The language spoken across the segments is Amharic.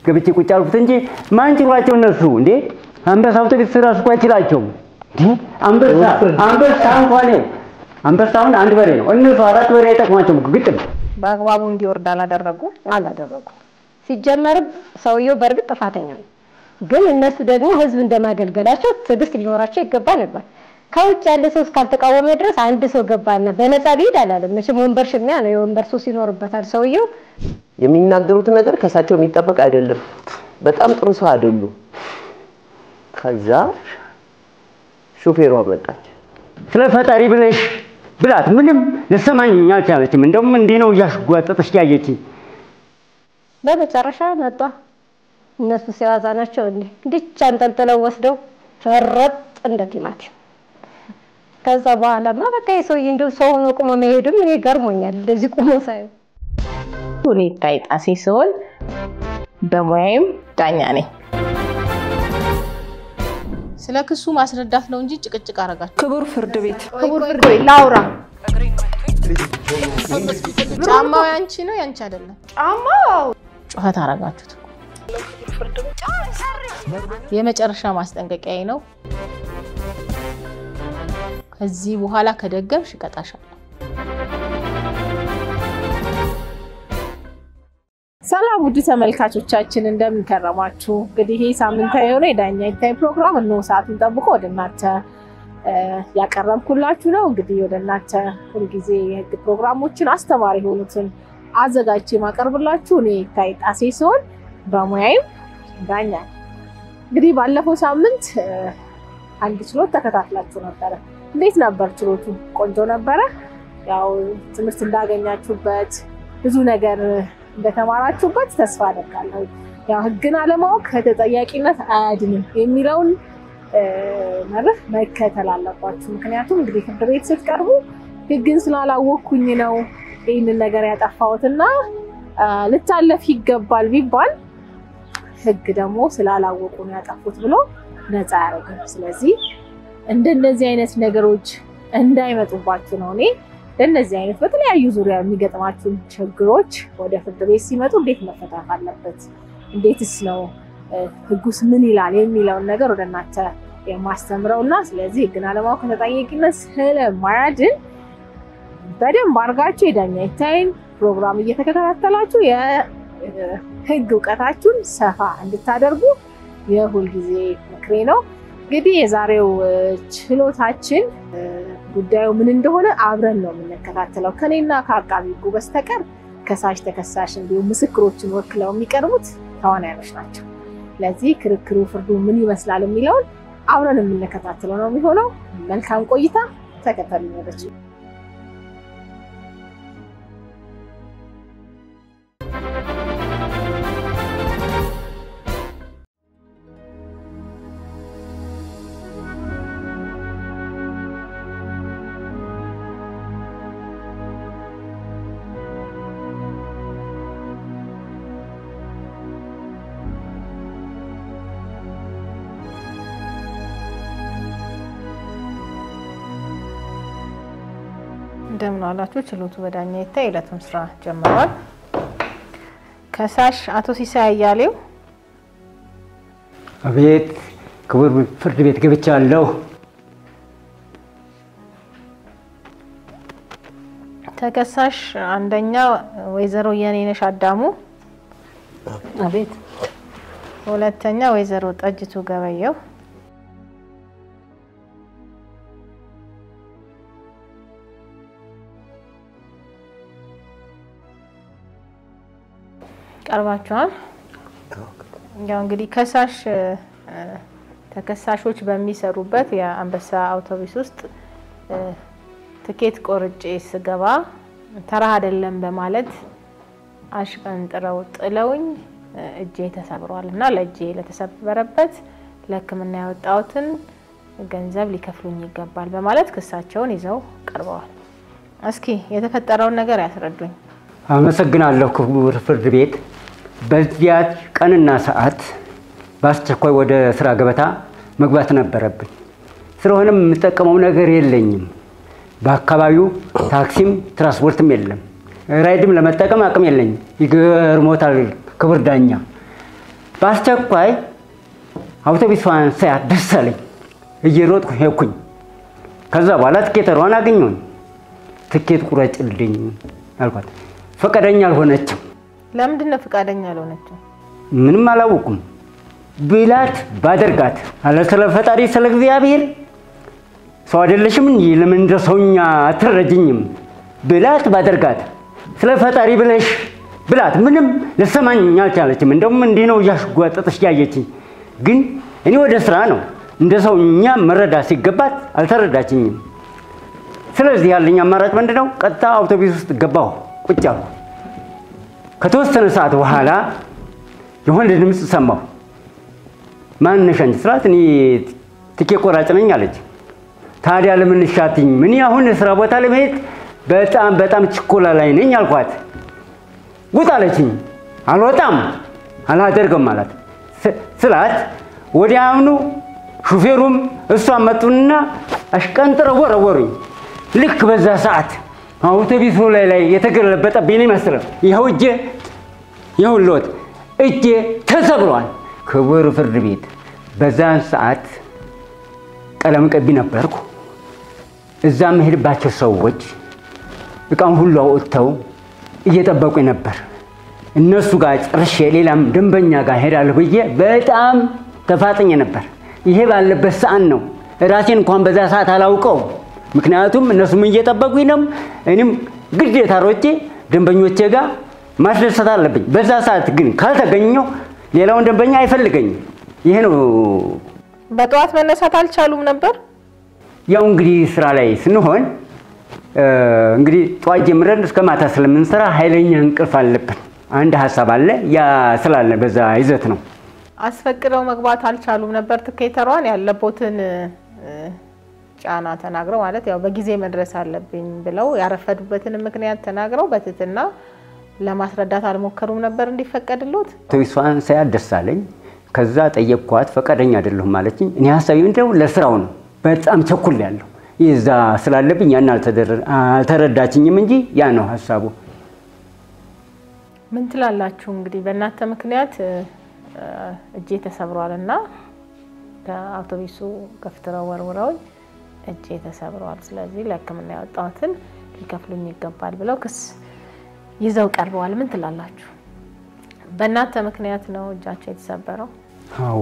ገብቼ ቁጭ አልኩት እንጂ ማን ጭሯቸው እነሱ እንዴ አንበሳ አውቶቡስ ራሱ እኮ አይችላቸውም አንበሳ እንኳን አንበሳውን አንድ በሬ ነው እነሱ አራት በሬ አይጠቅማቸውም ግጥም በአግባቡ እንዲወርድ አላደረጉ ሲጀመር ሰውየው በርግጥ ጥፋተኛ ነው ግን እነሱ ደግሞ ህዝብ እንደማገልገላቸው ትዕግስት ሊኖራቸው ይገባ ነበር ከውጭ ያለ ሰው እስካልተቃወመ ድረስ አንድ ሰው ገባና በነፃ ሊሄድ አላለም መቼም ወንበር ሽሚያ ነው የወንበር ሱስ ይኖርበታል ሰውየው የሚናገሩት ነገር ከሳቸው የሚጠበቅ አይደለም በጣም ጥሩ ሰው አይደሉ ከዛ ሹፌሯ መጣች ስለፈጣሪ ብለሽ ብላት ምንም ለሰማኝ አልቻለችም እንደውም እንዴ ነው ያሽጓጠጠሽ ያየች በመጨረሻ መጣ እነሱ ሲያዛናቸው እንዲቻ አንጠልጥለው ወስደው ፈረጥ እንደቲማት ከዛ በኋላማ በቃ የሰውዬ እንደው ሰው ሆኖ ቆሞ መሄድም እኔ ገርሞኛል እንደዚህ ቆሞ ሳይ ሁኔታ ጣሴ ሲሆን በሙያዬም ዳኛ ነኝ ስለ ክሱ ማስረዳት ነው እንጂ ጭቅጭቅ አረጋችሁ ክቡር ፍርድ ቤት ላውራ ጫማው ያንቺ ነው ያንቺ አይደለም ጫማው ጩኸት አረጋችሁት የመጨረሻ ማስጠንቀቂያዬ ነው ከዚህ በኋላ ከደገምሽ ቀጣሻለሁ ሰላም ውድ ተመልካቾቻችን እንደምን ከረማችሁ እንግዲህ ይሄ ሳምንታዊ የሆነ የዳኛ ይታይ ፕሮግራም ነው ሰዓቱን ጠብቆ ወደናንተ ያቀርብኩላችሁ ነው እንግዲህ ወደናንተ ሁሉ ጊዜ የህግ ፕሮግራሞችን አስተማሪ ሆኑትን አዘጋጅቼ ማቀርብላችሁ እኔ ይታይ ጣሴ ሲሆን በሙያዬም ዳኛ እንግዲህ ባለፈው ሳምንት አንድ ችሎት ተከታትላችሁ ነበር እንዴት ነበር ችሎቱ ቆንጆ ነበር ያው ትምህርት እንዳገኛችሁበት ብዙ ነገር እንደተማራችሁበት ተስፋ አደርጋለሁ ያው ህግን አለማወቅ ከተጠያቂነት አያድንም የሚለውን መርህ መከተል አለባችሁ ምክንያቱም እንግዲህ ፍርድ ቤት ስትቀርቡ ህግን ስላላወቅኩኝ ነው ይሄንን ነገር ያጠፋሁትና ልታለፍ ይገባል ቢባል ህግ ደግሞ ስላላወቁ ነው ያጠፉት ብሎ ነፃ ያደርጋል ስለዚህ እንደነዚህ አይነት ነገሮች እንዳይመጡባችሁ ነው እኔ እንደነዚህ አይነት በተለያዩ ዙሪያ የሚገጥማችሁ ችግሮች ወደ ፍርድ ቤት ሲመጡ እንዴት መፈታት አለበት እንዴትስ ነው ህጉስ ምን ይላል የሚለውን ነገር ወደናንተ የማስተምረውና ስለዚህ ህግን አለማወቅ ከተጠያቂነት ስለማያድን በደንብ አድርጋችሁ የዳኛ ይታይን ፕሮግራም እየተከታተላችሁ የህግ ዕውቀታችሁን ሰፋ እንድታደርጉ የሁል ጊዜ ምክሬ ነው እንግዲህ የዛሬው ችሎታችን ጉዳዩ ምን እንደሆነ አብረን ነው የምንከታተለው ከኔና ከአቃቢ ህጉ በስተቀር ከሳሽ ተከሳሽ እንዲሁ ምስክሮችን ወክለው የሚቀርቡት ተዋናዮች ናቸው ለዚህ ክርክሩ ፍርዱ ምን ይመስላል የሚለውን አብረን የምንከታተለው ነው የሚሆነው መልካም ቆይታ ተከታተሉ ወደች እንደምን አላችሁ ችሎቱ በዳኛ ይታይ የዕለቱን ስራ ጀምሯል ከሳሽ አቶ ሲሳይ አያሌው አቤት ክቡር ፍርድ ቤት ገብቻለሁ ተከሳሽ አንደኛ ወይዘሮ የኔነሽ አዳሙ አቤት ሁለተኛ ወይዘሮ ጠጅቱ ገበየው ቀርባችኋል ያው እንግዲህ ከሳሽ ተከሳሾች በሚሰሩበት የአንበሳ አውቶቡስ ውስጥ ትኬት ቆርጬ ስገባ ተራ አይደለም በማለት አሽቀንጥረው ጥለውኝ እጄ ተሰብሯልና ለእጄ ለተሰበረበት ለሕክምና ያወጣሁትን ገንዘብ ሊከፍሉኝ ይገባል በማለት ክሳቸውን ይዘው ቀርበዋል እስኪ የተፈጠረውን ነገር ያስረዱኝ አመሰግናለሁ ክቡር ፍርድ ቤት በዚያ ቀንና ሰዓት ባስቸኳይ ወደ ስራ ገበታ መግባት ነበረብኝ ስለሆነም የምጠቀመው ነገር የለኝም በአካባቢው ታክሲም ትራንስፖርትም የለም ራይድም ለመጠቀም አቅም የለኝም ይገርሞታል ክቡር ዳኛ በአስቸኳይ አውቶቡሷን ሳያት ደስ አለኝ። እየሮጥኩ ሄድኩኝ። ከዛ በኋላ ትኬተሯን አገኘሁኝ። ትኬት ቁረጭልኝ አልኳት። ፈቃደኛ አልሆነችም። ለምንድን ነው ፈቃደኛ አልሆነችው? ምንም አላወኩም። ብላት ባደርጋት አለ ስለ ፈጣሪ ስለ እግዚአብሔር ሰው አይደለሽም እንጂ ለምን እንደሰውኛ አትረጅኝም ብላት ባደርጋት ስለ ፈጣሪ ብላት ምንም ለሰማኝ አልቻለችም። እንደውም እንዲህ ነው ያሽጓጠጥሽ ያየችኝ። ግን እኔ ወደ ስራ ነው እንደሰውኛ መረዳ ሲገባት አልተረዳችኝም። ስለዚህ ያለኝ አማራጭ ምንድነው? ቀጥታ አውቶቡስ ውስጥ ገባሁ። ቁጭ አልኩ። ከተወሰነ ሰዓት በኋላ የሆነ ድምጽ ሰማሁ። ማን ነሽ አንቺ ስላት እኔ ትኬት ቆራጭ ነኝ አለች። ታዲያ ለምን ሻትኝ? ምን አሁን ስራ ቦታ ለመሄድ በጣም ችኮላ ላይ ነኝ አልኳት። ውጣ አለችኝ። አልወጣም አላደርግም ማለት ስላት ወዲያውኑ ሹፌሩም እሷም መጡና አሽቀንጥረው ወረወሩኝ። ልክ በዛ ሰዓት አውቶቡሱ ላይ የተገለበጠብኝ መስለው ይኸውልዎት እጄ ተሰብሯል። ክቡር ፍርድ ቤት በዛን ሰዓት ቀለም ቀቢ ነበርኩ። እዛ መሄድባቸው ሰዎች እቃም ሁሉ አውጥተው እየጠበቁኝ ነበር። እነሱ ጋር ጨርሼ ሌላም ደንበኛ ጋር ሄዳለሁ ብዬ በጣም ተፋጥኜ ነበር። ይሄ ባለበት ሰዓት ነው ራሴን እንኳን በዛ ሰዓት አላውቀው። ምክንያቱም እነሱም እየጠበቁኝ ነው። እኔም ግዴታ ሮጬ ደንበኞቼ ጋር ማስደሰት አለብኝ። በዛ ሰዓት ግን ካልተገኘው ሌላውን ደንበኛ አይፈልገኝም። ይሄ ነው። በጠዋት መነሳት አልቻሉም ነበር? ያው እንግዲህ ስራ ላይ ስንሆን እንግዲህ ጠዋት ጀምረን እስከ ማታ ስለምንሰራ ኃይለኛ እንቅልፍ አለብን። አንድ ሐሳብ አለ ያ ስላለ በዛ ይዘት ነው። አስፈቅደው መግባት አልቻሉም ነበር። ትኬተሯን ያለቦትን ጫና ተናግረው ማለት ያው በጊዜ መድረስ አለብኝ ብለው ያረፈዱበትን ምክንያት ተናግረው በትትና ለማስረዳት አልሞከሩም ነበር እንዲፈቀድሉት? አውቶቡሷን ሳያት ደስ አለኝ። ከዛ ጠየቅኳት። ፈቃደኛ አይደለሁም ማለችኝ። እኔ ሐሳቤ እንደው ለስራው ነው በጣም ቸኩላለሁ። ይዛ ስላለብኝ ያን አልተረዳችኝም እንጂ ያ ነው ሐሳቡ። ምን ትላላችሁ እንግዲህ በእናንተ ምክንያት እጄ ተሰብሯልና ከአውቶቡሱ ገፍትረው ወርውረው እጄ ተሰብሯል። ስለዚህ ለሕክምና ያወጣሁትን ሊከፍሉኝ ይገባል ብለው ክስ ይዘው ቀርበዋል። ምን ትላላችሁ? በእናንተ ምክንያት ነው እጃቸው የተሰበረው? አዎ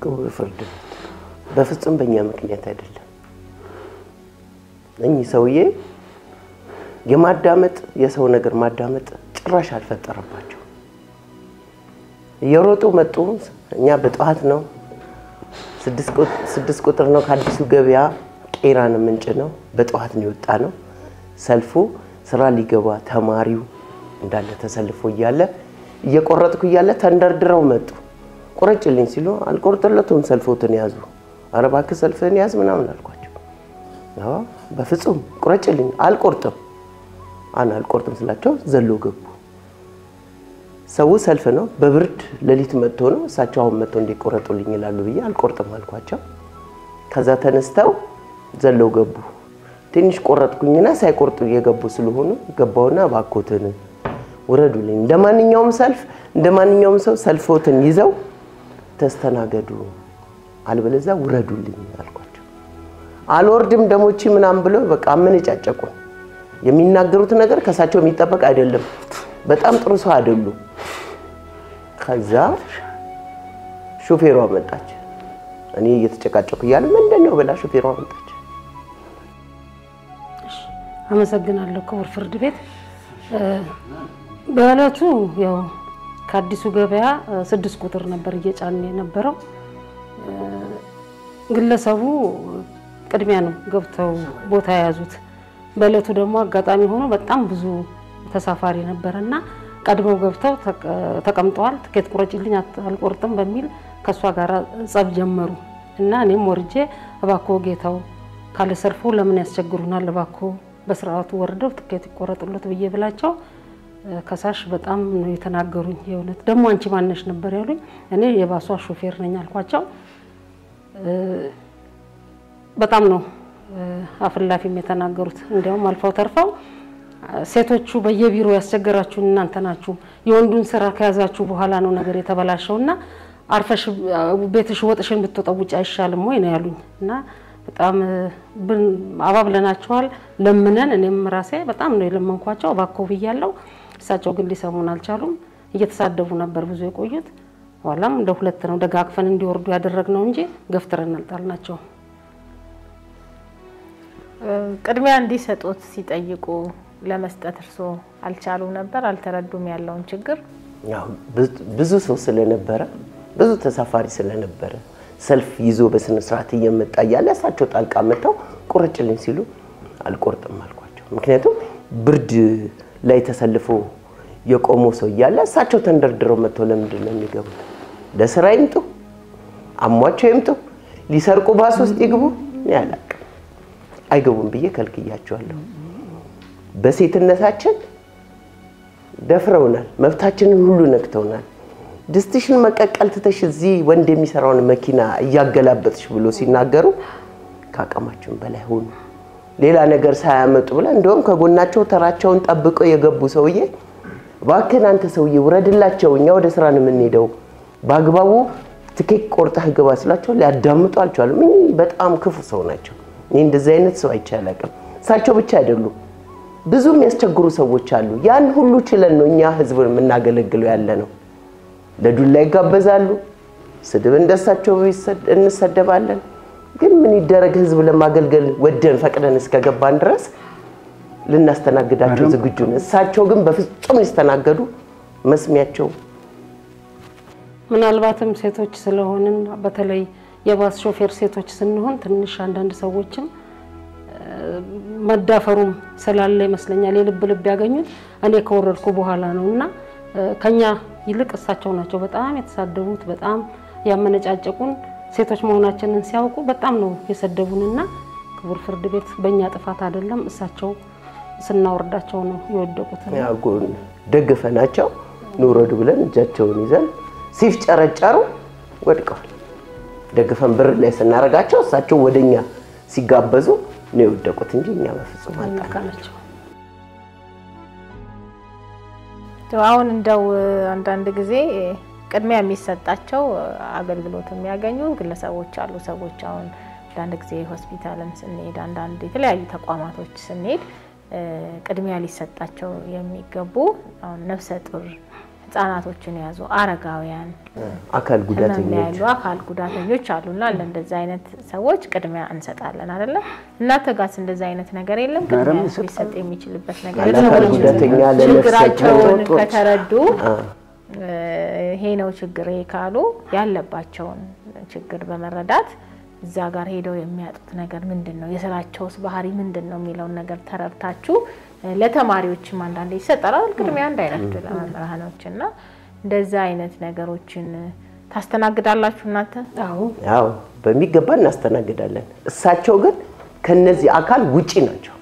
ክቡር ፍርድ በፍጹም በእኛ ምክንያት አይደለም። እኚህ ሰውዬ የማዳመጥ የሰው ነገር ማዳመጥ ጭራሽ አልፈጠረባቸው። እየሮጡ መጡ። እኛ በጠዋት ነው 6 ቁጥር ነው ከአዲሱ ገበያ ቄራን ምንጭ ነው። በጠዋት ነው የወጣ ነው። ሰልፉ ስራ ሊገባ ተማሪው እንዳለ ተሰልፎ እያለ እየቆረጥኩ እያለ ተንደርድረው መጡ። ቆረጭልኝ ሲሉ አልቆርጥለቱም። ሰልፎትን ያዙ። ኧረ እባክህ ሰልፍህን ያዝ ምናምን አልኳቸው። አዎ በፍጹም ቆረጭልኝ አልቆርጥም አልቆርጥም ስላቸው ዘሎ ገቡ። ሰው ሰልፍ ነው በብርድ ሌሊት መጥቶ ነው እሳቸው አሁን መጥቶ እንዲቆረጡልኝ ይላሉ ብዬ አልቆርጥም አልኳቸው። ከዛ ተነስተው ዘሎ ገቡ። ትንሽ ቆረጥኩኝና ሳይቆርጡ እየገቡ ስለሆነ ገባውና እባክዎትን ወረዱልኝ፣ እንደማንኛውም ሰልፍ እንደማንኛውም ሰው ሰልፎትን ይዘው ተስተናገዱ አልበለዚያ ወረዱልኝ አልኳቸው። አልወርድም ደሞቺ ምናምን ብለው በቃ ምን ጫጨቁ። የሚናገሩት ነገር ከሳቸው የሚጠበቅ አይደለም። በጣም ጥሩ ሰው አይደሉ። ከዛ ሹፌሯ መጣች። እኔ እየተጨቃጨኩ ያለ ምንድነው ብላ ሹፌሯ መጣች። አመሰግናለሁ ክቡር ፍርድ ቤት። በእለቱ ያው ከአዲሱ ገበያ 6 ቁጥር ነበር እየጫነ የነበረው። ግለሰቡ ቅድሚያ ነው ገብተው ቦታ ያዙት። በእለቱ ደግሞ አጋጣሚ ሆኖ በጣም ብዙ ተሳፋሪ ነበርና ቀድመው ገብተው ተቀምጠዋል። ትኬት ቁረጭልኝ አልቆርጥም በሚል ከሷ ጋር ጸብ ጀመሩ እና እኔም ወርጄ እባክዎ ጌታው ካለ ሰርፎ ለምን ያስቸግሩናል እባክዎ በስርዓቱ ወርደው ትኬት ይቆረጡለት ብዬ ብላቸው ከሳሽ በጣም ነው የተናገሩኝ። የእውነት ደግሞ አንቺ ማነሽ ነበር ያሉኝ። እኔ የባሷ ሹፌር ነኝ አልኳቸው። በጣም ነው አፍላፊም የተናገሩት። እንዲያውም አልፈው ተርፈው ሴቶቹ በየቢሮ ያስቸገራችሁ እናንተ ናችሁ የወንዱን ስራ ከያዛችሁ በኋላ ነው ነገር የተበላሸውና አርፈሽ ቤትሽ ወጥሽን ብትወጣውጭ አይሻልም ወይ ነው ያሉኝና በጣም አባብለናቸዋል ለምነን እኔም ራሴ በጣም ነው የለመንኳቸው ባኮ ብያለሁ እሳቸው ግን ሊሰሙን አልቻሉም እየተሳደቡ ነበር ብዙ የቆዩት ኋላም ለሁለት ነው ደጋግፈን እንዲወርዱ ያደረግነው እንጂ ገፍትረን አልጣልናቸው ቅድሚያ እንዲሰጡት ሲጠይቁ ለመስጠት እርሶ አልቻሉም ነበር አልተረዱም ያለውን ችግር ያው ብዙ ሰው ስለነበረ ብዙ ተሳፋሪ ስለነበረ ሰልፍ ይዞ በስነ ስርዓት እየመጣ ያለ እሳቸው ጣልቃ መጣው ቁርጭልኝ ሲሉ አልቆርጥም አልኳቸው ምክንያቱም ብርድ ላይ ተሰልፎ የቆሞ ሰው ያለ እሳቸው ተንደርድረው መጥተው ለምንድን ነው የሚገቡት ለስራ ይምጡ አሟቸው ይምጡ ሊሰርቁ ባስ ውስጥ ይግቡ ያላቅ አይገቡም ብዬ ከልክያቸዋለሁ በሴትነታችን ደፍረውናል መብታችንን ሁሉ ነክተውናል ድስትሽን መቀቀል ትተሽ እዚህ ወንድ የሚሰራውን መኪና እያገላበጥሽ ብሎ ሲናገሩ ካቀማችን በላይ ሆኑ ሌላ ነገር ሳያመጡ ብለ እንደውም ከጎናቸው ተራቸውን ጠብቀው የገቡ ሰውዬ ባከን አንተ ሰውዬ ወረድላቸው እኛ ወደ ስራ ነው የምንሄደው ባግባቡ ትኬት ቆርጠህ ግባ ስላቸው ሊያዳምጡ አልቻሉም በጣም ክፉ ሰው ናቸው እንደዚህ አይነት ሰው አይቻላቅም እሳቸው ብቻ አይደሉም ብዙ የሚያስቸግሩ ሰዎች አሉ ያን ሁሉ ችለን ነው እኛ ህዝብን የምናገለግለው ያለ ነው ለዱላ ይጋበዛሉ ስድብ እንደሳቸው እንሰደባለን ግን ምን ይደረግ ህዝብ ለማገልገል ወደን ፈቅደን እስከገባን ድረስ ልናስተናግዳቸው ዝግጁ ነን እሳቸው ግን በፍጹም ሊስተናገዱ መስሚያቸው ምናልባትም ሴቶች ስለሆነን በተለይ የባስ ሾፌር ሴቶች ስንሆን ትንሽ አንዳንድ ሰዎችም መዳፈሩም ስላለ ይመስለኛል የልብ ያገኙት እኔ ከወረድኩ በኋላ ነውና ከኛ ይልቅ እሳቸው ናቸው በጣም የተሳደቡት በጣም ያመነጫጨቁን ሴቶች መሆናችንን ሲያውቁ በጣም ነው የሰደቡንና ክቡር ፍርድ ቤት በእኛ ጥፋት አይደለም እሳቸው ስናወርዳቸው ነው የወደቁት ያጎን ደግፈናቸው ኑሮድ ብለን እጃቸውን ይዘን ሲፍጨረጨሩ ወድቀዋል ደግፈን ብር ላይ ስናረጋቸው እሳቸው ወደኛ ሲጋበዙ ነው የወደቁት እንጂ እኛ በፍጹም አልጣናቸው አሁን እንደው አንዳንድ ጊዜ ቅድሚያ የሚሰጣቸው አገልግሎት የሚያገኙ ግለሰቦች አሉ ሰዎች አሁን አንዳንድ ጊዜ ሆስፒታልን ስንሄድ አንዳንድ የተለያዩ ተቋማቶች ስንሄድ ቅድሚያ ሊሰጣቸው የሚገቡ አሁን ነፍሰ ጡር ህፃናቶችን ያዙ አረጋውያን አካል ጉዳተኞች አሉና ለእንደዛ አይነት ሰዎች ቅድሚያ እንሰጣለን አይደለ እናንተ ጋርስ እንደዛ አይነት ነገር የለም ቅድሚያ ሊሰጥ የሚችልበት ነገር ችግራቸውን ከተረዱ ይሄ ነው ችግሬ ካሉ ያለባቸውን ችግር በመረዳት እዛ ጋር ሄደው የሚያጡት ነገር ምንድነው የስራቸውስ ባህሪ ምንድነው የሚለው ነገር ተረድታችሁ ለተማሪዎችም አንዳንዴ ይሰጣል ቅድሚያ እንዳይረዱ ለመምህራኖችና እንደዛ አይነት ነገሮችን ታስተናግዳላችሁ እናንተ አዎ በሚገባ እናስተናግዳለን እሳቸው ግን ከነዚህ አካል ውጪ ናቸው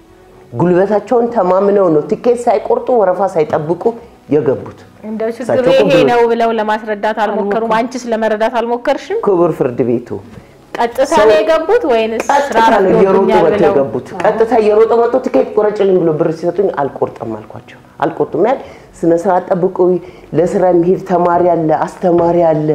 ጉልበታቸውን ተማምነው ነው ትኬት ሳይቆርጡ ወረፋ ሳይጠብቁ የገቡት እንደው ችግሩ ይሄ ነው ብለው ለማስረዳት አልሞከሩም አንቺስ ለመረዳት አልሞከርሽም ክቡር ፍርድ ቤቱ ቀጥታ ነው የገቡት ወይንስ ስራ ነው የገቡት ቀጥታ የሮጡ መጥቶ ትኬት ቆረጭልኝ ብሎ ብር ሲሰጡኝ አልቆርጥም አልኳቸው አልቆርጥም ማለት ስነ ስርዓት ጠብቁ ለስራ የሚሄድ ተማሪ አለ አስተማሪ አለ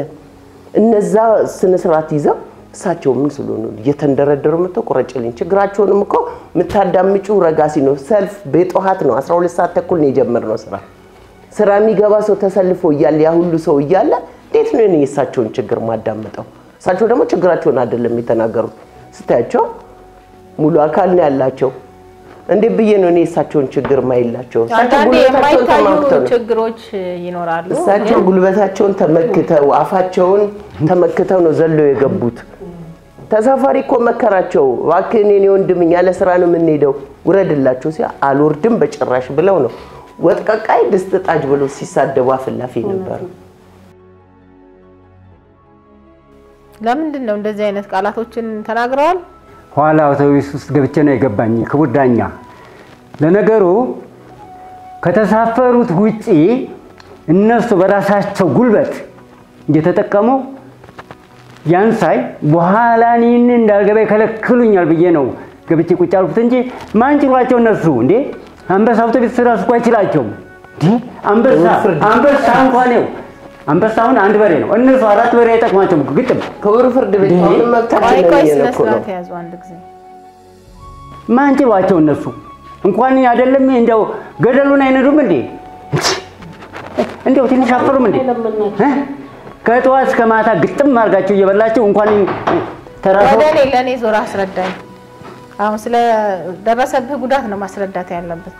እነዛ ስነ ስርዓት ይዘው እሳቸው ምን ስለሆነ እየተንደረደሩ መጥቶ ቆረጭልኝ ችግራቸውንም እኮ ምታዳምጩ ረጋሲ ነው ሰልፍ በጠዋት ነው 12 ሰዓት ተኩል ነው የጀመርነው ስራ የሚገባ ሰው ተሰልፎ ይያል ያ ሁሉ ሰው ይያል እንዴት ነው የእሳቸውን ችግር ማዳመጠው እሳቸው ደግሞ ችግራቸውን አይደለም የተናገሩት ስታያቸው ሙሉ አካል ነው ያላቸው እንዴ ብዬ ነው እሳቸውን ችግር ማይላቸው የማይታዩ ችግሮች ይኖራሉ እሳቸው ጉልበታቸውን ተመክተው አፋቸውን ተመክተው ነው ዘለው የገቡት ተሳፋሪ እኮ መከራቸው ዋክኔ ነው ወንድምኛ ያለ ስራ ነው የምንሄደው ውረድላችሁ ሲያ አልወርድም በጭራሽ ብለው ነው ወጥቀቃይ ድስጥጣጅ ብሎ ሲሳደቡ አፍላፊ ነበር ለምንድን ነው እንደዚህ አይነት ቃላቶችን ተናግረዋል ኋላ አውቶቡስ ውስጥ ገብቼ ነው የገባኝ ክቡር ዳኛ ለነገሩ ከተሳፈሩት ውጪ እነሱ በራሳቸው ጉልበት እየተጠቀሙ ያንሳይ በኋላ እኔን እንዳልገባ ከለክሉኛል ብዬ ነው ገብቼ ቁጭ አልኩት እንጂ ማን ጭሯቸው እነሱ እንዴ አንበሳ አውቶቡስ ራሱ እኮ አይችላቸውም። አንበሳ እንኳን ነው አንበሳውን አንድ በሬ ነው እነሱ አራት በሬ አይጠቅማቸውም ግጥም ክቡር ፍርድ ቤት አሁን መጣች ነው ስነስርዓት ያዙ አንድ ጊዜ ማን ጭባቸው እነሱ እንኳን አይደለም እንደው ገደሉን አይነዱም እንዴ እንደው ትንሽ አፈሩም እንዴ ከጠዋት እስከ ማታ ግጥም አድርጋቸው እየበላቸው እንኳን ተራሶ ለኔ ዞር አስረዳኝ አሁን ስለ ደረሰብህ ጉዳት ነው ማስረዳት ያለበት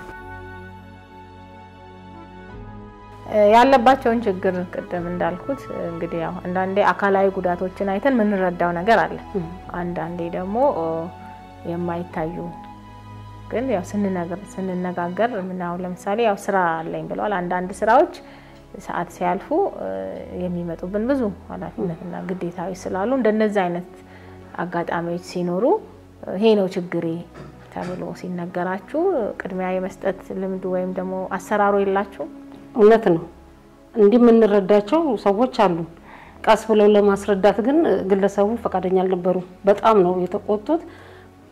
ያለባቸውን ችግር ቀደም እንዳልኩት እንግዲህ ያው አንዳንዴ አካላዊ ጉዳቶችን አይተን ምን ረዳው ነገር አለ አንዳንዴ ደግሞ የማይታዩ ግን ያው ስንነጋገር ምናው ለምሳሌ ያው ስራ አለኝ ብለዋል አንዳንድ ስራዎች ሰዓት ሲያልፉ የሚመጡብን ብዙ ኃላፊነትና ግዴታዎች ስላሉ እንደነዚህ አይነት አጋጣሚዎች ሲኖሩ ይሄ ነው ችግሬ ተብሎ ሲነገራችሁ ቅድሚያ የመስጠት ልምዱ ወይም ደግሞ አሰራሩ ይላችሁ እውነት ነው እንዲህ ምን ረዳቸው ሰዎች አሉ ቃስ ብለው ለማስረዳት ግን ግለሰቡ ፈቃደኛ አልነበሩ በጣም ነው የተቆጡት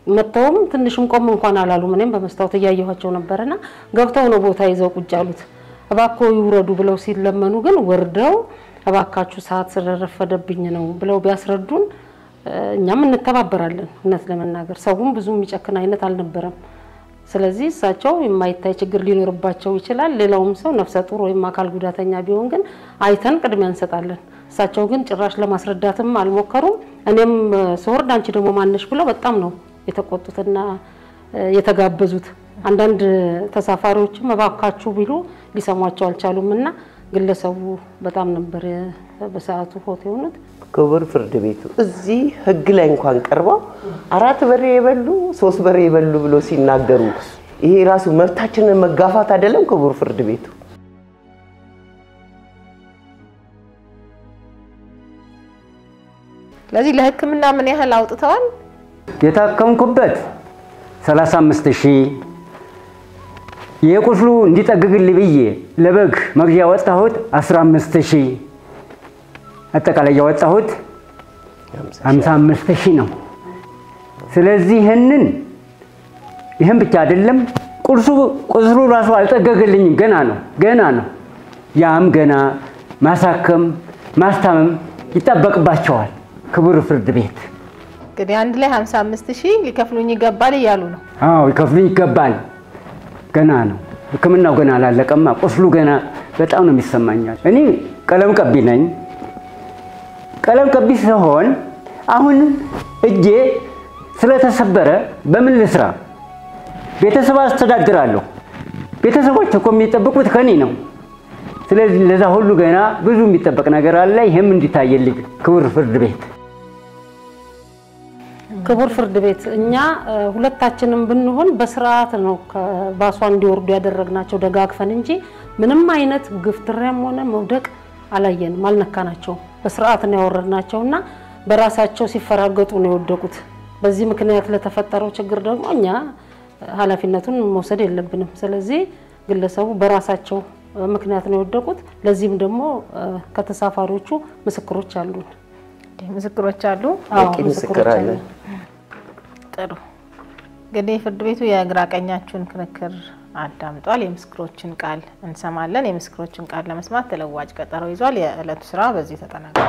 መተውም ትንሽም ቆም እንኳን አላሉ ምንም በመስተዋት ያያያቸው ነበርና ገብተው ነው ቦታ ይዘው ቁጭ አሉት አባኮ ይውረዱ ብለው ሲለመኑ ግን ወርደው አባካቹ ሰዓት ስለረፈደብኝ ነው ብለው ቢያስረዱን እኛም እንተባበራለን እውነት ለመናገር ሰውም ብዙ የሚጨክን አይነት አልነበረም ስለዚህ እሳቸው የማይታይ ችግር ሊኖርባቸው ይችላል ሌላውም ሰው ነፍሰ ጡር ወይም አካል ጉዳተኛ ቢሆን ግን አይተን ቅድሚያ እንሰጣለን እሳቸው ግን ጭራሽ ለማስረዳትም አልሞከሩም እኔም ሶርድ አንቺ ደግሞ ማንነሽ ብለው በጣም ነው የተቆጡትና የተጋበዙት አንዳንድ ተሳፋሪዎችም መባካቹ ቢሉ ሊሰማቸው አልቻሉምና ግለሰቡ በጣም ነበር በሰዓቱ ፎቶ የሆኑት ክቡር ፍርድ ቤቱ እዚህ ህግ ላይ እንኳን ቀርበው አራት በሬ ይበሉ ሶስት በሬ ይበሉ ብሎ ሲናገሩ ይሄ ራሱ መብታችንን መጋፋት አይደለም ክቡር ፍርድ ቤቱ ለዚህ ለህክምና ምን ያህል አውጥተዋል የታከምኩበት 35000 የቁስሉ እንዲጠግግልኝ ብዬ ለበግ መግዣ ወጣሁት 15000 አጠቃላይ ያወጣሁት 55000 ነው ስለዚህ ይሄን ብቻ አይደለም ቁስሉ ራሱ አልጠገግልኝም ገና ነው ያም ገና ማሳከም ማስታመም ይጠበቅባቸዋል ክቡር ፍርድ ቤት እንግዲህ አንድ ላይ 55000 ሊከፍሉኝ ይገባል ይያሉ ነው አዎ ይከፍሉኝ ይገባል ገና ነው ህክምናው ገና አላለቀማ ቁስሉ ገና በጣም ነው የሚሰማኛል እኔ ቀለም ቀቢ ነኝ ቀለም ቀቢ ሲሆን አሁን እጄ ስለተሰበረ በምን ልስራ ቤተሰብ አስተዳድራለሁ ቤተሰቦች እኮ የሚጠብቁት ከኔ ነው ስለዚህ ለዛ ሁሉ ገና ብዙ የሚጠበቅ ነገር አለ ይሄም እንዲታየልኝ ክቡር ፍርድ ቤት ክቡር ፍርድ ቤት እኛ ሁለታችንም ብንሆን በስርዓት ነው ከባሷ እንዲወርዱ ያደረግናቸው ደጋግፈን እንጂ ምንም አይነት ግፍትሪያም ሆነ መውደቅ አላየንም አልነካናቸው በስርዓት ነው ያወረድናቸውና በራሳቸው ሲፈራገጡ ነው የወደቁት በዚህ ምክንያት ለተፈጠረው ችግር ደግሞ እኛ ኃላፊነቱን መውሰድ የለብንም ስለዚህ ግለሰቡ በራሳቸው ምክንያት ነው የወደቁት ለዚህም ደግሞ ከተሳፋሪዎቹ ምስክሮች አሉ ምስክሮች አሉ ምስክር አለ ጥሩ እንግዲህ ፍርድ ቤቱ የግራ ቀኛችሁን ክርክር አዳምጧል የምስክሮችን ቃል እንሰማለን የምስክሮችን ቃል ለመስማት ተለዋጭ ቀጠሮ ይዟል የዕለቱ ስራ በዚህ ተጠናቀቀ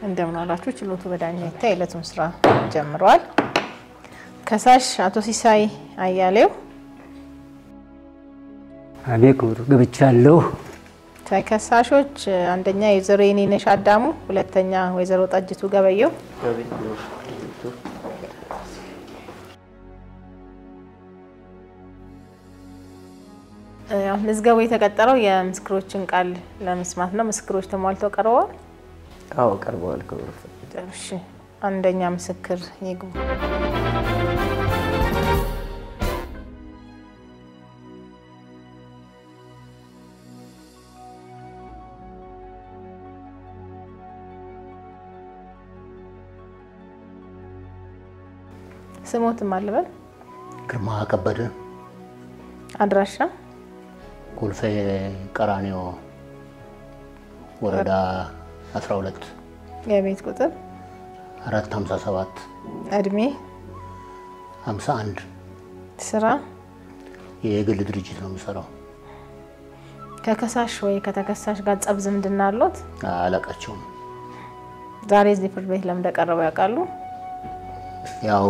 እንደምናላችሁ ችሎቱ በዳኛ ይታይ የዕለቱን ስራ ጀምሯል ከሳሽ አቶ ሲሳይ አያሌው አቤት ገብቻለሁ ተከሳሾች አንደኛ ወይዘሮ የኔነሽ አዳሙ ሁለተኛ ወይዘሮ ጠጅቱ ገበየው ምዝገቡ የተቀጠረው የምስክሮችን ቃል ለመስማት ነው ምስክሮች ተሟልተው ቀርበዋል አዎ ቀርበዋል ክቡር እሺ አንደኛ ምስክር ይግቡ ስሞትም አልበል ግርማ ከበደ አድራሻ ኮልፌ ቀራኒዮ ወረዳ 12 የቤት ቁጥር 457 እድሜ 51 ስራ የግል ድርጅት ነው የምሰራው። ከከሳሽ ወይ ከተከሳሽ ጋር ጸብ ዝምድና አለዎት? አላቃቸውም። ዛሬ እዚህ ፍርድ ቤት ለምን እንደቀረቡ ያውቃሉ? ያው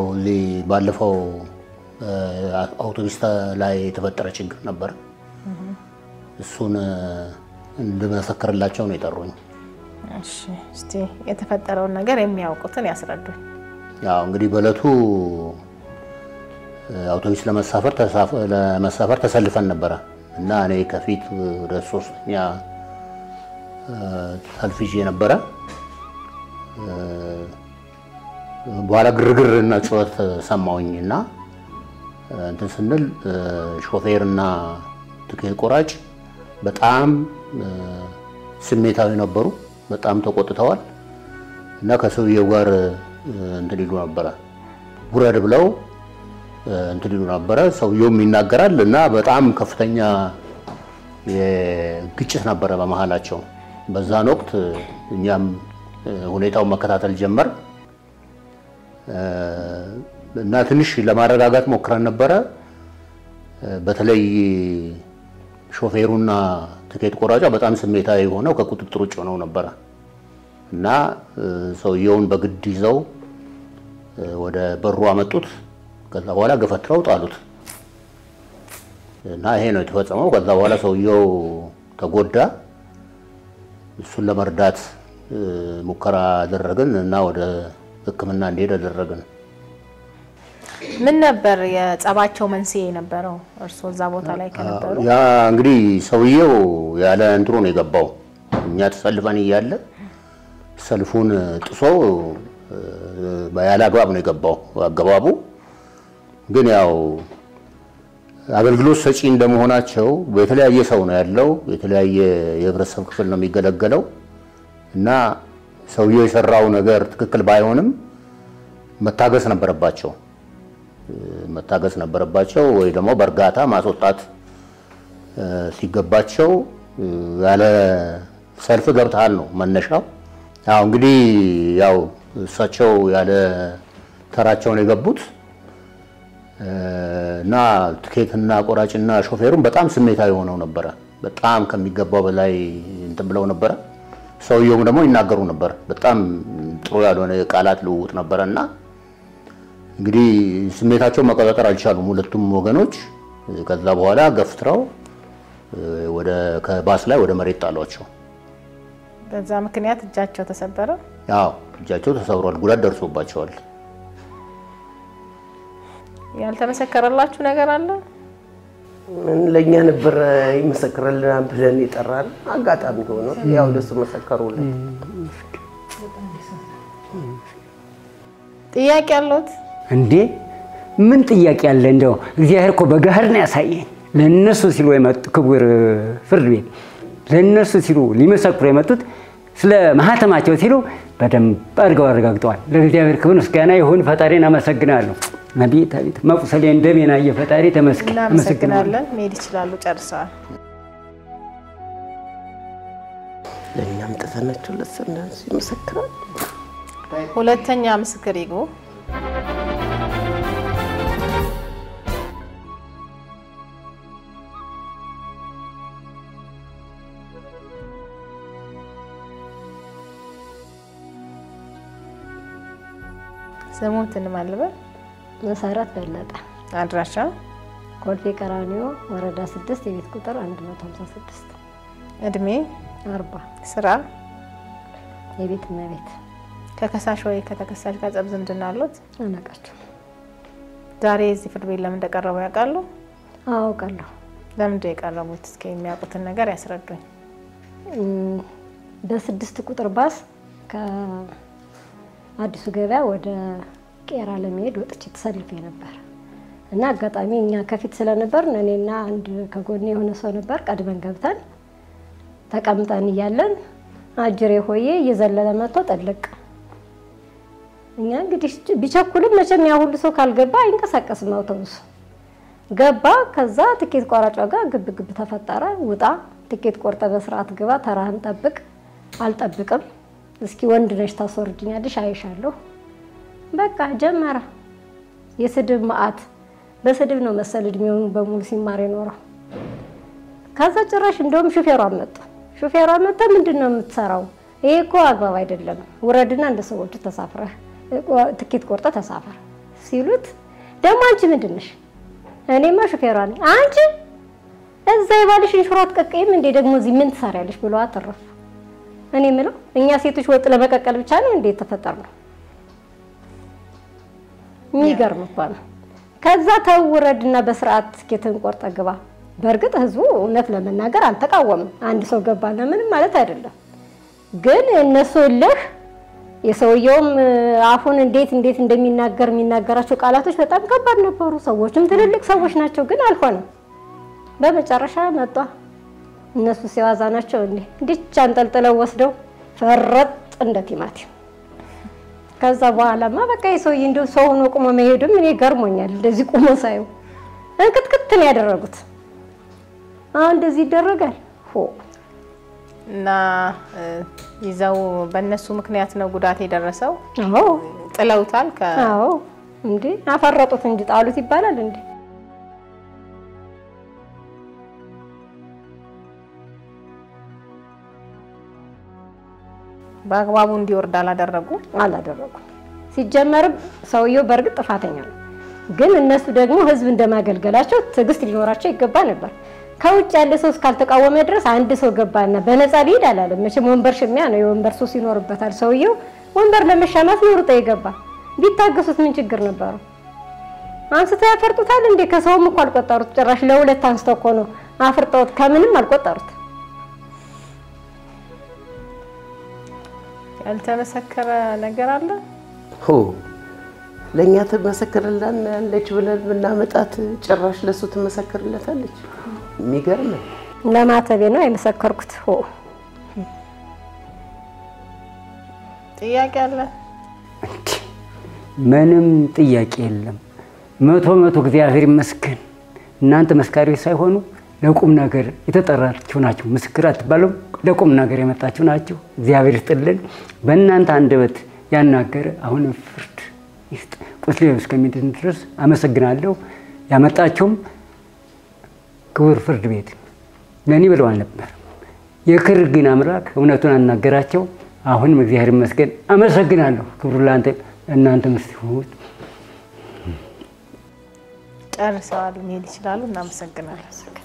ባለፈው አውቶቡስ ላይ የተፈጠረ ችግር ነበር። እሱን እንድመሰክርላቸው ነው የጠሩኝ። እሺ እስቲ የተፈጠረውን ነገር የሚያውቁትን ያስረዱኝ። ያው እንግዲህ በእለቱ አውቶቡስ ለመሳፈር ተሰልፈን ነበር እና እኔ ከፊት ወደ 3ኛ ሰልፍ ይዤ ነበር። በኋላ ግርግር እና ጩኸት ሰማሁኝና እንትን ስንል ሾፌርና ትኬት ቆራጭ በጣም ስሜታዊ ነበሩ። በጣም ተቆጥተዋል እና ከሰውየው ጋር እንትን ይሉ ነበር። ውረድ ብለው እንትን ይሉ ነበር። ሰውየውም ይናገራል እና በጣም ከፍተኛ የግጭት ነበር በመሃላቸው። በዛን ወቅት እኛም ሁኔታውን መከታተል ጀመር እና ትንሽ ለማረጋጋት ሞክረን ነበር። በተለይ ሾፌሩና ትኬት ቆራጯ በጣም ስሜታዊ ሆነው ከቁጥጥር ውጭ ሆነው ነበር እና ሰውየውን በግድ ይዘው ወደ በሩ አመጡት። ከዛ በኋላ ገፈትረው ጣሉት እና ይሄ ነው የተፈጸመው። ከዛ በኋላ ሰውየው ተጎዳ። እሱን ለመርዳት ሙከራ አደረግን እና ወደ ሕክምና እንዲሄድ አደረግን። ምን ነበር የጸባቸው መንስኤ የነበረው? እርሶ እዛ ቦታ ላይ ከነበሩ? ያ እንግዲህ ሰውየው ያለ እንትሩ ነው የገባው። እኛ ተሰልፈን እያለ ሰልፉን ጥሶ ያለ አግባብ ነው የገባው። አገባቡ ግን ያው አገልግሎት ሰጪ እንደመሆናቸው በተለያየ ሰው ነው ያለው፣ የተለያየ የህብረተሰብ ክፍል ነው የሚገለገለው እና ሰውየው የሰራው ነገር ትክክል ባይሆንም መታገስ ነበረባቸው ወይ ደግሞ በእርጋታ ማስወጣት ሲገባቸው ያለ ሰልፍ ገብተሃል ነው መነሻው። ያው እንግዲህ ያው እሳቸው ያለ ተራቸውን የገቡት እና ትኬትና ቆራጭና ሾፌሩን በጣም ስሜታዊ ሆነው ነበር። በጣም ከሚገባው በላይ እንትን ብለው ነበር። ሰውየውም ደግሞ ይናገሩ ነበር። በጣም ጥሩ ያልሆነ ቃላት ልውውጥ ነበርና እንግዲህ ስሜታቸው መቆጣጠር አልቻሉም ሁለቱም ወገኖች። ከዛ በኋላ ገፍትረው ከባስ ላይ ወደ መሬት ጣሏቸው። በዛ ምክንያት እጃቸው ተሰበረ? ያው እጃቸው ተሰብሯል፣ ጉዳት ደርሶባቸዋል። ያልተመሰከረላችሁ ነገር አለ? ምን ለኛ ነበር ይመሰክርልናል ብለን ይጠራል። አጋጣሚ ሆኖ ያው ለሱ መሰከሩልን። ጥያቄ አለዎት እንዴ? ምን ጥያቄ አለ? እንደው እግዚአብሔር እኮ በጋህር ነው ያሳየኝ። ለነሱ ሲሉ የመጡ ክቡር ፍርድ ቤት ለነሱ ሲሉ ሊመሰክሩ የመጡት ስለ ማህተማቸው ሲሉ በደንብ አድርገው አረጋግጠዋል። ለእግዚአብሔር ክብር ምስጋና ይሁን። ፈጣሪን አመሰግናለሁ። አቤት አቤት መቁሰሌ እንደሜና የፈጣሪ ተመስገን። እናመሰግናለን። መሄድ ይችላሉ። ጨርሰዋል። ለኛም ተፈናቸው ለሰናን ይመሰክራል። ሁለተኛ ምስክር ይግቡ። ስሙትን ማልበል? መሰረት በለጠ። አድራሻ? ኮልፌ ቀራኒዮ ወረዳ 6 የቤት ቁጥር 156። እድሜ? 40። ስራ? የቤት እመቤት። ከከሳሽ ወይ ከተከሳሽ ጋር ጸብ ዝምድና አለዎት? አናውቃቸው። ዛሬ እዚህ ፍርድ ቤት ለምን እንደቀረቡ ያውቃሉ? አውቃለሁ። ለምን እንደቀረቡት እስኪ የሚያውቁትን ነገር ያስረዱኝ። በ6 ቁጥር ባስ ከአዲሱ ገበያ ወደ ቄራ ለመሄድ ወጥቼ ተሰልፌ ነበር እና አጋጣሚ እኛ ከፊት ስለነበር እኔና አንድ ከጎኔ የሆነ ሰው ነበር። ቀድመን ገብተን ተቀምጠን እያለን አጅሬ ሆዬ እየዘለለ መጥቶ ጠልቅ እኛ እንግዲህ ቢቸኩልም መቼም ያ ሁሉ ሰው ካልገባ አይንቀሳቀስም አውቶቡስ ገባ ከዛ ትኬት ቆራጯ ጋር ግብ ተፈጠረ ውጣ ትኬት ቆርጠ በስርዓት ግባ ተራህን ጠብቅ አልጠብቅም እስኪ ወንድ ነሽ ታስወርጅኛለሽ አይሻለሁ በቃ ጀመረ የስድብ ማአት በስድብ ነው መሰል እድሜውን በሙሉ ሲማር የኖረው ከዛ ጭራሽ እንደውም ሹፌሯ መጣ ምንድነው የምትሰራው ይሄ እኮ አግባብ አይደለም ወረድና እንደ ሰዎች ተሳፍረህ ትኬት ቆርጠ ተሳፈር ሲሉት ደሞ አንቺ ምንድነሽ እኔማ ሹፌሯ ነኝ አንቺ እዛ ይባልሽን ሹራት ቀቀይም እንዴ ደግሞ እዚህ ምን ትሰሪያለሽ ብሎ አተረፈ እኔ ምለው እኛ ሴቶች ወጥ ለመቀቀል ብቻ ነው እንዴ ተፈጠርነው የሚገርም እንኳን ከዛ ተውረድና በስርዓት ትኬትን ቆርጠ ግባ በርግጥ ህዝቡ እውነት ለመናገር አልተቃወመም አንድ ሰው ገባና ምንም ማለት አይደለም ግን እነሱ ለህ የሰውየውም አፉን እንዴት እንደሚናገራቸው ቃላቶች በጣም ከባድ ነበሩ ሰዎችም ትልልቅ ሰዎች ናቸው ግን አልሆነም በመጨረሻ መጣ እነሱ ሲዋዛ ናቸው እንዲች አንጠልጥለው ወስደው ፈረጥ እንደ ቲማቲም ከዛ በኋላማ በቃ የሰውዬ እንደው ሰው ሆኖ ቆሞ መሄድም እኔ ገርሞኛል እንደዚህ ቆሞ ሳይው እንክትክት ነው ያደረጉት እንደዚህ ይደረጋል እና ይዘው በእነሱ ምክንያት ነው ጉዳት የደረሰው አዎ ጥለውታል አዎ እንዴ አፈረጡት እንጂ ጣሉት ይባላል እንዴ በአግባቡ እንዲወርድ አላደረጉ ሲጀመር ሰውየው በርግጥ ጥፋተኛ ነው ግን እነሱ ደግሞ ህዝብ እንደማገልገላቸው ትግስት ሊኖራቸው ይገባ ነበር ከውጭ ያለ ሰው እስካልተቃወመ ድረስ አንድ ሰው ገባና በነፃ ሊሄድ አላለም መቼም ወንበር ሽሚያ ነው የወንበር ሱስ ይኖርበታል ሰውየው ወንበር ለመሻማት ነው ሩጣ ይገባ ቢታገሱት ምን ችግር ነበር አንስተው ያፈርጡታል እንዴ ከሰውም እኮ አልቆጠሩት ጭራሽ ለሁለት አንስተው እኮ ነው አፍርጠውት ከምንም አልቆጠሩት ያልተመሰከረ ነገር አለ ለኛ ተመሰከረላን ያለች ብለን ብናመጣት ጭራሽ ለሱ ተመሰከረለታለች የሚገርም ለማተቤ ነው የመሰከርኩት ጥያቄ አለ ምንም ጥያቄ የለም መቶ እግዚአብሔር ይመስገን እናንተ መስካሪዎች ሳይሆኑ ለቁም ነገር የተጠራችሁ ናችሁ ምስክር አትባሉም ለቁም ነገር የመጣችሁ ናችሁ እግዚአብሔር ይስጥልን በእናንተ አንደበት ያናገረ አሁን ፍርድ ይስጥ ቁስሌ እስከሚድን ድረስ አመሰግናለሁ ያመጣችሁም ክቡር ፍርድ ቤት ለኔ ብለዋል ነበር የክር ግን አምላክ እውነቱን አናገራቸው አሁንም እግዚአብሔር ይመስገን አመሰግናለሁ ክብሩ ላንተ እናንተ መስሁት ጨርሰዋል መሄድ ይችላሉ እናመሰግናለን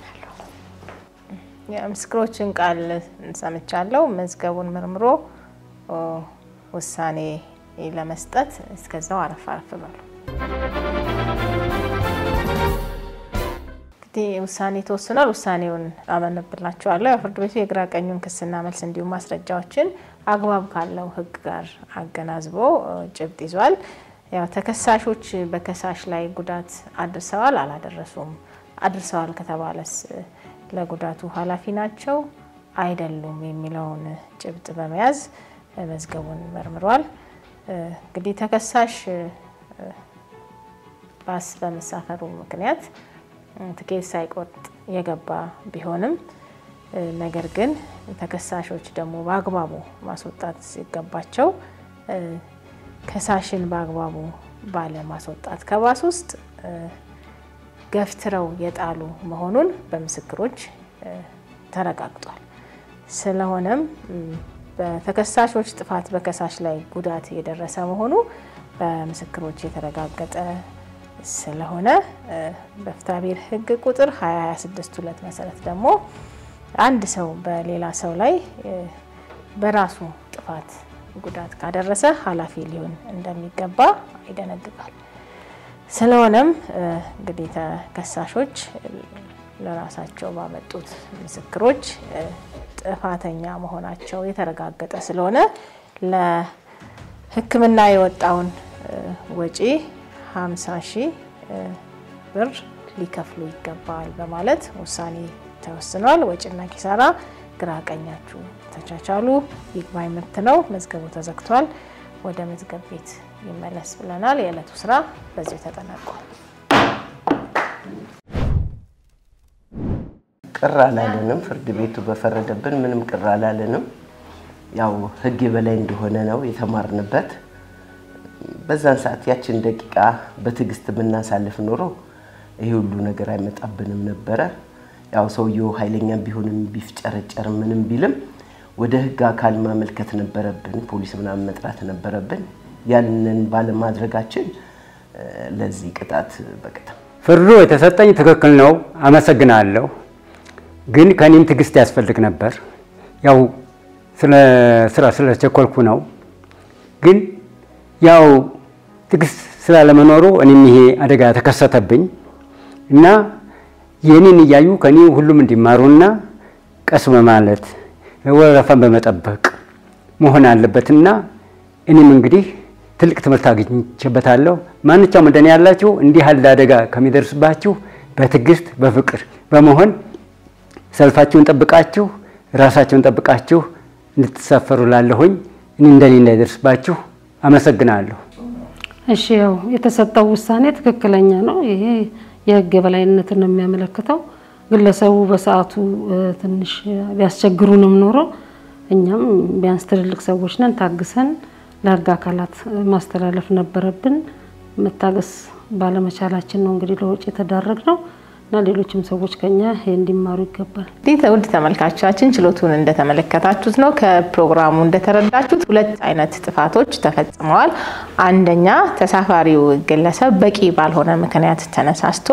የምስክሮችን ቃል እንሰምቻለሁ መዝገቡን መርምሮ ውሳኔ ለመስጠት እስከዛው አረፍ በሉ ውሳኔ ተወስኗል ውሳኔውን አመነብላችኋለሁ ፍርድ ቤቱ የግራ ቀኙን ክስና መልስ እንዲሁም ማስረጃዎችን አግባብ ካለው ህግ ጋር አገናዝቦ ጭብጥ ይዟል ያው ተከሳሾች በከሳሽ ላይ ጉዳት አድርሰዋል አላደረሱም አድርሰዋል ከተባለስ ለጉዳቱ ኃላፊ ናቸው አይደሉም የሚለውን ጭብጥ በመያዝ መዝገቡን መርምሯል እንግዲህ ተከሳሽ ባስ በመሳፈሩ ምክንያት ትኬት ሳይቆርጥ የገባ ቢሆንም ነገር ግን ተከሳሾች ደግሞ በአግባቡ ማስወጣት ሲገባቸው ከሳሽን በአግባቡ ባለ ማስወጣት ከባስ ውስጥ ገፍትረው የጣሉ መሆኑን በምስክሮች ተረጋግጧል ስለሆነም በተከሳሾች ጥፋት በከሳሽ ላይ ጉዳት የደረሰ መሆኑ በምስክሮች የተረጋገጠ ስለሆነ በፍትሐብሔር ህግ ቁጥር 2262 መሰረት ደግሞ አንድ ሰው በሌላ ሰው ላይ በራሱ ጥፋት ጉዳት ካደረሰ ኃላፊ ሊሆን እንደሚገባ ይደነግጋል ስለሆነም እንግዲህ ተከሳሾች ለራሳቸው ባመጡት ምስክሮች ጥፋተኛ መሆናቸው የተረጋገጠ ስለሆነ ለሕክምና የወጣውን ወጪ 50,000 ብር ሊከፍሉ ይገባል በማለት ውሳኔ ተወስኗል ወጪና ኪሳራ ግራ ቀኛችሁ ተቻቻሉ ይግባኝ መብት ነው መዝገቡ ተዘግቷል ወደ መዝገብ ቤት ይመለስ ብለናል። የዕለቱ ስራ በዚህ ተጠናቋል። ቅር አላለንም። ፍርድ ቤቱ በፈረደብን ምንም ቅር አላለንም። ያው ህግ በላይ እንደሆነ ነው የተማርንበት። በዛን ሰዓት ያችን ደቂቃ በትግስት ብናሳልፍ ኖሮ ይሄ ሁሉ ነገር አይመጣብንም ነበር። ያው ሰውየው ኃይለኛም ቢሆንም ቢፍጨረጨር ምንም ቢልም ወደ ህግ አካል ማመልከት ነበረብን፣ ፖሊስ ምናምን መጥራት ነበረብን። ያንን ባለማድረጋችን ለዚህ ቅጣት በቀጣ ፍርዱ የተሰጠኝ ትክክል ነው፣ አመሰግናለሁ። ግን ከኔም ትግስት ያስፈልግ ነበር። ያው ስለቸኮልኩ ነው። ግን ያው ትግስት ስላለመኖሩ እኔም ይሄ አደጋ ተከሰተብኝ እና የኔን ያዩ ከኔ ሁሉም እንዲማሩና ቀስ በማለት ወረፋን በመጠበቅ መሆን አለበትና እኔም እንግዲህ ትልቅ ትምህርት አግኝቼበታለሁ። ማንኛውም እንደኔ ያላችሁ እንዲህ ያለ አደጋ ከሚደርስባችሁ በትግስት በፍቅር በመሆን ሰልፋችሁን ጠብቃችሁ ራሳችሁን ጠብቃችሁ እንድትሳፈሩ ላለሁኝ እኔ እንደኔ እንዳይደርስባችሁ አመሰግናለሁ። እሺ ያው የተሰጠው ውሳኔ ትክክለኛ ነው። ይሄ የህግ የበላይነትን ነው የሚያመለክተው። ግለሰቡ በሰዓቱ ትንሽ ቢያስቸግሩንም ኖሮ እኛም ቢያንስ ትልልቅ ሰዎች ነን ታግሰን ለህግ አካላት ማስተላለፍ ነበረብን። መታገስ ባለመቻላችን ነው እንግዲህ ለወጪ የተዳረግነው እና ሌሎችም ሰዎች ከኛ እንዲማሩ ይገባል። ውድ ተመልካቾቻችን ችሎቱን እንደተመለከታችሁት ነው። ከፕሮግራሙ እንደተረዳችሁት ሁለት አይነት ጥፋቶች ተፈጽመዋል። አንደኛ ተሳፋሪው ግለሰብ በቂ ባልሆነ ምክንያት ተነሳስቶ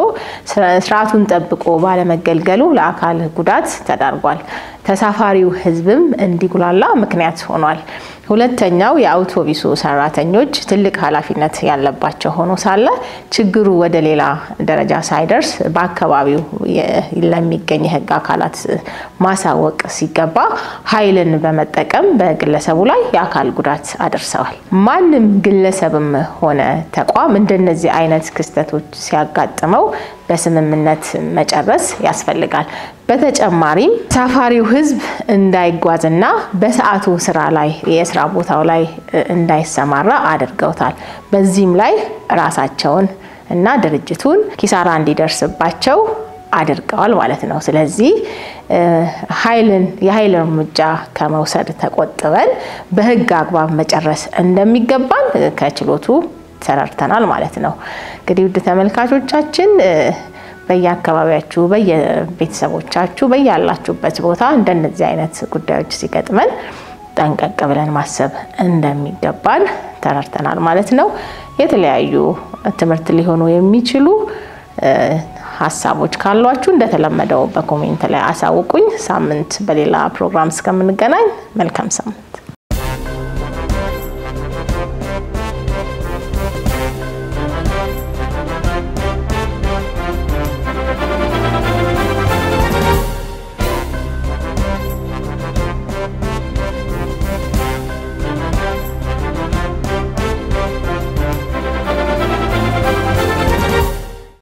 ስርዓቱን ጠብቆ ባለመገልገሉ ለአካል ጉዳት ተዳርጓል። ተሳፋሪው ህዝብም እንዲጉላላ ምክንያት ሆኗል። ሁለተኛው የአውቶቡሱ ሰራተኞች ትልቅ ኃላፊነት ያለባቸው ሆኖ ሳለ ችግሩ ወደ ሌላ ደረጃ ሳይደርስ በአካባቢው ለሚገኝ የህግ አካላት ማሳወቅ ሲገባ ኃይልን በመጠቀም በግለሰቡ ላይ የአካል ጉዳት አድርሰዋል። ማንም ግለሰብም ሆነ ተቋም እንደነዚህ አይነት ክስተቶች ሲያጋጥመው በስምምነት መጨረስ ያስፈልጋል። በተጨማሪም ተሳፋሪው ህዝብ እንዳይጓዝና በሰዓቱ ስራ ላይ የስራ ቦታው ላይ እንዳይሰማራ አድርገውታል። በዚህም ላይ ራሳቸውን እና ድርጅቱን ኪሳራ እንዲደርስባቸው አድርገዋል ማለት ነው። ስለዚህ የኃይል እርምጃ ከመውሰድ ተቆጥበን በህግ አግባብ መጨረስ እንደሚገባን ከችሎቱ ተረድተናል ማለት ነው። እንግዲህ ውድ ተመልካቾቻችን በየአካባቢያችሁ በየቤተሰቦቻችሁ በያላችሁበት ቦታ እንደነዚህ አይነት ጉዳዮች ሲገጥመን ጠንቀቅ ብለን ማሰብ እንደሚገባን ተረድተናል ማለት ነው። የተለያዩ ትምህርት ሊሆኑ የሚችሉ ሐሳቦች ካሏችሁ እንደተለመደው በኮሜንት ላይ አሳውቁኝ። ሳምንት በሌላ ፕሮግራም እስከምንገናኝ መልካም ሳምንት።